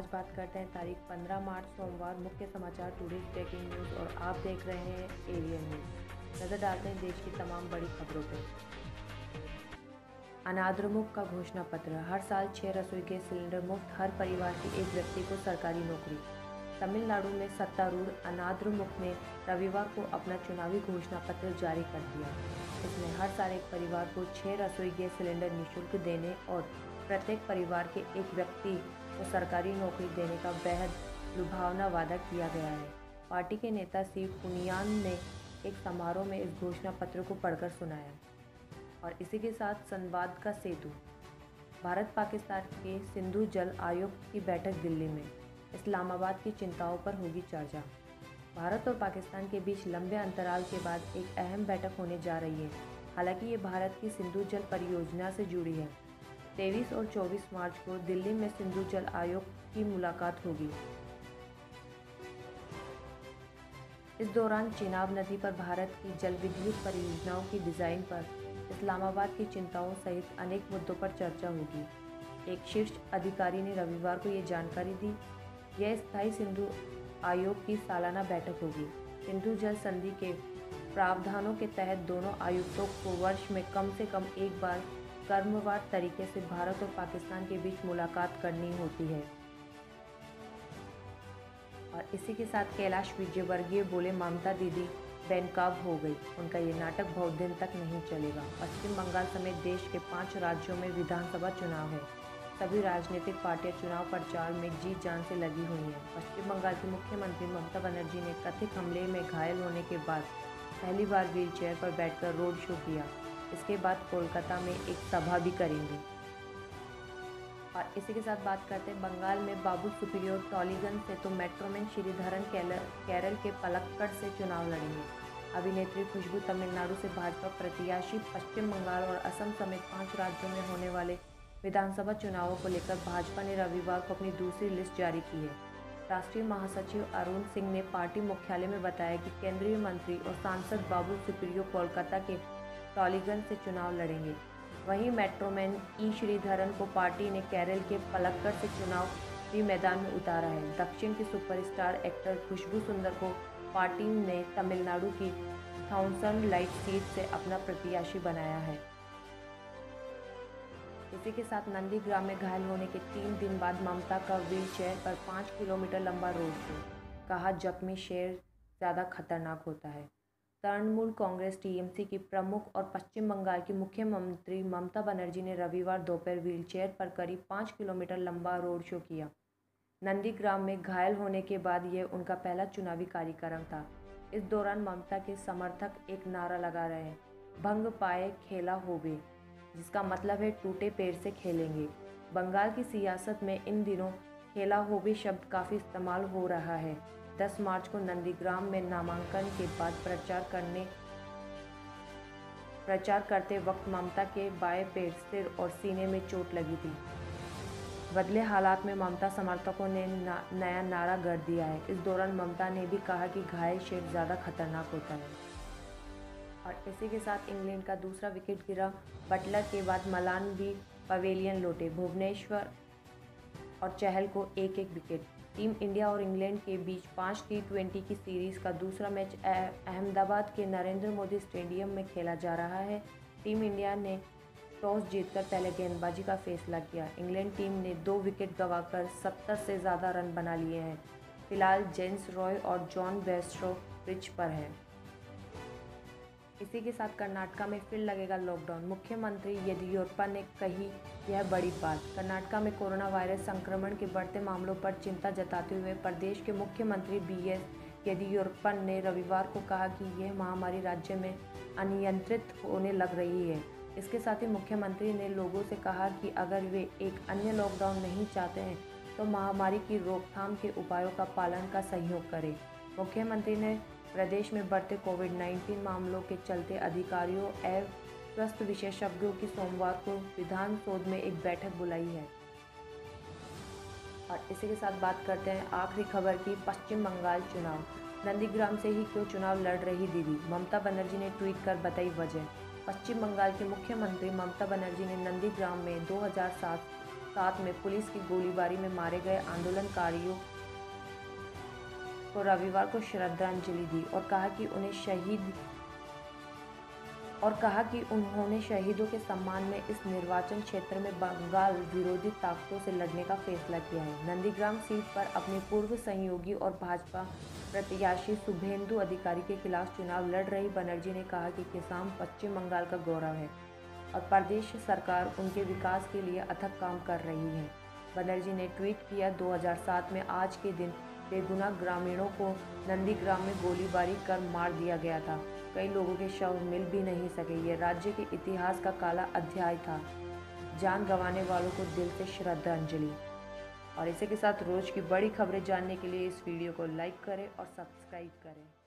आज बात करते हैं तारीख 15 मार्च सोमवार मुख्य समाचार टुडे ब्रेकिंग न्यूज़ और आप देख रहे हैं एरियन न्यूज़। नज़र डालते हैं देश की तमाम बड़ी खबरों पर। अनाद्रमुक्त का घोषणा पत्र। हर साल 6 रसोई गैस सिलेंडर मुफ्त, हर परिवार के एक व्यक्ति को सरकारी नौकरी। तमिलनाडु में सत्तारूढ़ अनाद्रमुक्त ने रविवार को अपना चुनावी घोषणा पत्र जारी कर दिया। इसमें हर साल एक परिवार को 6 रसोई गैस सिलेंडर निःशुल्क देने और प्रत्येक परिवार के एक व्यक्ति को सरकारी नौकरी देने का बेहद लुभावना वादा किया गया है। पार्टी के नेता शिव पुनियान ने एक समारोह में इस घोषणा पत्र को पढ़कर सुनाया। और इसी के साथ संवाद का सेतु। भारत पाकिस्तान के सिंधु जल आयोग की बैठक दिल्ली में। इस्लामाबाद की चिंताओं पर होगी चर्चा। भारत और पाकिस्तान के बीच लंबे अंतराल के बाद एक अहम बैठक होने जा रही है। हालांकि ये भारत की सिंधु जल परियोजना से जुड़ी है। 23 और 24 मार्च को दिल्ली में सिंधु जल आयोग की मुलाकात होगी। इस दौरान चेनाब नदी पर भारत की जल विद्युत परियोजनाओं की डिज़ाइन पर इस्लामाबाद की चिंताओं सहित अनेक मुद्दों पर चर्चा होगी। एक शीर्ष अधिकारी ने रविवार को ये जानकारी दी। यह स्थायी सिंधु आयोग की सालाना बैठक होगी। सिंधु जल संधि के प्रावधानों के तहत दोनों आयुक्तों को वर्ष में कम से कम एक बार क्रमवार तरीके से भारत और पाकिस्तान के बीच मुलाकात करनी होती है। और इसी के साथ कैलाश विजयवर्गीय बोले, ममता दीदी बेनकाब हो गई, उनका ये नाटक बहुत दिन तक नहीं चलेगा। पश्चिम बंगाल समेत देश के 5 राज्यों में विधानसभा चुनाव है। सभी राजनीतिक पार्टियां चुनाव प्रचार में जी जान से लगी हुई हैं। पश्चिम बंगाल की मुख्यमंत्री ममता बनर्जी ने कथित हमले में घायल होने के बाद पहली बार व्हीलचेयर पर बैठकर रोड शो किया। इसके बाद कोलकाता में एक सभा भी करेंगे। और इसी के साथ बात करते हैं बंगाल में बाबुल सुप्रियो टॉलीगंज से तो मेट्रोमैन श्रीधरन केरल के पलक्कड़ से चुनाव लड़ेंगे। अभिनेत्री खुशबू तमिलनाडु से भाजपा प्रत्याशी पश्चिम बंगाल और असम समेत 5 राज्यों में होने वाले विधानसभा चुनावों को लेकर भाजपा ने रविवार को अपनी दूसरी लिस्ट जारी की है। राष्ट्रीय महासचिव अरुण सिंह ने पार्टी मुख्यालय में बताया कि केंद्रीय मंत्री और सांसद बाबुल सुप्रियो कोलकाता के टॉलीगंज से चुनाव लड़ेंगे। वहीं मेट्रोमैन ई श्रीधरन को पार्टी ने केरल के पलक्कड़ से चुनावी मैदान में उतारा है। दक्षिण की सुपरस्टार एक्टर खुशबू सुंदर को पार्टी ने तमिलनाडु की थाउसन लाइट सीट से अपना प्रत्याशी बनाया है। इसी के साथ नंदीग्राम में घायल होने के 3 दिन बाद ममता का व्हीलचेयर पर 5 किलोमीटर लंबा रोड शो। कहा, जख्मी शेर ज़्यादा खतरनाक होता है। तृणमूल कांग्रेस टीएमसी की प्रमुख और पश्चिम बंगाल की मुख्यमंत्री ममता बनर्जी ने रविवार दोपहर व्हीलचेयर पर करीब 5 किलोमीटर लंबा रोड शो किया। नंदीग्राम में घायल होने के बाद यह उनका पहला चुनावी कार्यक्रम था। इस दौरान ममता के समर्थक एक नारा लगा रहे हैं, भंग पाए खेला होबे, जिसका मतलब है टूटे पैर से खेलेंगे। बंगाल की सियासत में इन दिनों खेला होबे शब्द काफ़ी इस्तेमाल हो रहा है। 10 मार्च को नंदीग्राम में नामांकन के बाद प्रचार करते वक्त ममता के बाएं पैर, सिर और सीने में चोट लगी थी। बदले हालात में ममता समर्थकों ने नया नारा गढ़ दिया है। इस दौरान ममता ने भी कहा कि घायल शेर ज़्यादा खतरनाक होता है। और इसी के साथ इंग्लैंड का दूसरा विकेट गिरा। बटलर के बाद मलान भी पवेलियन लौटे। भुवनेश्वर और चहल को 1-1 विकेट। टीम इंडिया और इंग्लैंड के बीच 5 T20 की सीरीज़ का दूसरा मैच अहमदाबाद के नरेंद्र मोदी स्टेडियम में खेला जा रहा है। टीम इंडिया ने टॉस जीतकर पहले गेंदबाजी का फैसला किया। इंग्लैंड टीम ने 2 विकेट गंवाकर 70 से ज़्यादा रन बना लिए हैं। फिलहाल जेम्स रॉय और जॉन बेयरस्टो पिच पर हैं। इसी के साथ कर्नाटका में फिर लगेगा लॉकडाउन। मुख्यमंत्री येदियुरप्पा ने कही यह बड़ी बात। कर्नाटका में कोरोना वायरस संक्रमण के बढ़ते मामलों पर चिंता जताते हुए प्रदेश के मुख्यमंत्री BS येदियुरप्पा ने रविवार को कहा कि यह महामारी राज्य में अनियंत्रित होने लग रही है। इसके साथ ही मुख्यमंत्री ने लोगों से कहा कि अगर वे एक अन्य लॉकडाउन नहीं चाहते हैं तो महामारी की रोकथाम के उपायों का पालन का सहयोग करें। मुख्यमंत्री ने प्रदेश में बढ़ते कोविड-19 मामलों के चलते अधिकारियों एवं स्वास्थ्य विशेषज्ञों की सोमवार को विधान सौध में एक बैठक बुलाई है। और इसी के साथ बात करते हैं आखिरी खबर की। पश्चिम बंगाल चुनाव। नंदीग्राम से ही क्यों चुनाव लड़ रही दीदी, ममता बनर्जी ने ट्वीट कर बताई वजह। पश्चिम बंगाल की मुख्यमंत्री ममता बनर्जी ने नंदीग्राम में 2007 2007 में पुलिस की गोलीबारी में मारे गए आंदोलनकारियों को रविवार को श्रद्धांजलि दी और कहा कि उन्होंने शहीदों के सम्मान में इस निर्वाचन क्षेत्र में बंगाल विरोधी ताकतों से लड़ने का फैसला किया है। नंदीग्राम सीट पर अपने पूर्व सहयोगी और भाजपा प्रत्याशी शुभेंदु अधिकारी के खिलाफ चुनाव लड़ रही बनर्जी ने कहा कि किसान पश्चिम बंगाल का गौरव है और प्रदेश सरकार उनके विकास के लिए अथक काम कर रही है। बनर्जी ने ट्वीट किया, 2007 में आज के दिन बेगुनाह ग्रामीणों को नंदीग्राम में गोलीबारी कर मार दिया गया था। कई लोगों के शव मिल भी नहीं सके। ये राज्य के इतिहास का काला अध्याय था। जान गंवाने वालों को दिल से श्रद्धांजलि। और इसी के साथ रोज़ की बड़ी खबरें जानने के लिए इस वीडियो को लाइक करें और सब्सक्राइब करें।